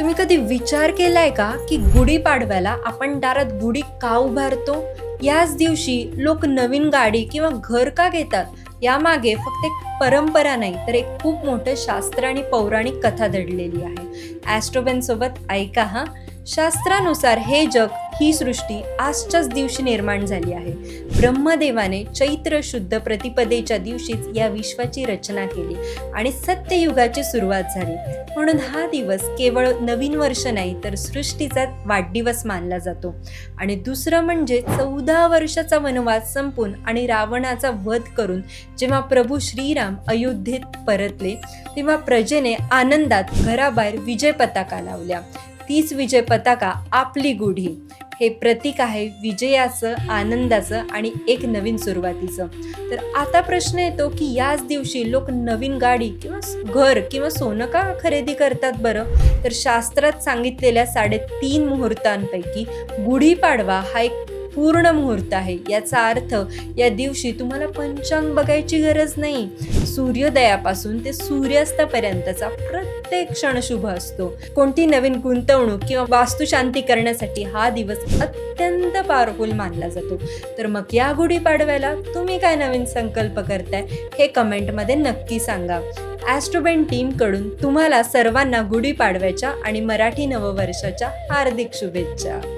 तुम्ही कधी विचार केलाय का की गुढीपाडव्याला आपण दारात गुढी का उभारतो? याच दिवशी लोक नवीन गाडी किंवा घर का घेतात? यामागे फक्त एक परंपरा नाही तर एक खूप मोठं शास्त्र आणि पौराणिक कथा दडलेली आहे. ॲस्ट्रोबेन सोबत ऐका हा. शास्त्रानुसार हे जग, ही सृष्टी आजच्याच दिवशी निर्माण झाली आहे. ब्रह्मदेवाने चैत्र शुद्ध प्रतिपदेच्या दिवशीच या विश्वाची रचना केली आणि सत्ययुगाची सुरुवात झाली. म्हणून हा दिवस केवळ नवीन वर्ष नाही तर सृष्टीचा वाढदिवस मानला जातो. आणि दुसरं म्हणजे 14 वर्षाचा वनवास संपून आणि रावणाचा वध करून जेव्हा प्रभू श्रीराम अयोध्येत परतले तेव्हा प्रजेने आनंदात घराबाहेर विजय पताका लावल्या. तीच विजय पताका आपली गुढी. हे प्रतीक आहे विजयाचं, आनंदाचं आणि एक नवीन सुरुवातीचं. तर आता प्रश्न येतो की याच दिवशी लोक नवीन गाडी किंवा घर किंवा सोनं का खरेदी करतात बरं? तर शास्त्रात सांगितलेल्या 3.5 मुहूर्तांपैकी गुढीपाडवा हा एक पूर्ण मुहूर्त आहे. याचा अर्थ या दिवशी तुम्हाला पंचांग बघायची गरज नाही. सूर्योदयापासून ते सूर्यास्तापर्यंतचा प्रत्येक क्षण शुभ असतो. कोणती नवीन गुंतवणूक किंवा वास्तुशांती करण्यासाठी हा दिवस अत्यंत पॉवरफुल मानला जातो. तर मग या गुढीपाडव्याला तुम्ही काय नवीन संकल्प करताय हे कमेंटमध्ये नक्की सांगा. ॲस्ट्रोबेन टीमकडून तुम्हाला सर्वांना गुढीपाडव्याच्या आणि मराठी नववर्षाच्या हार्दिक शुभेच्छा.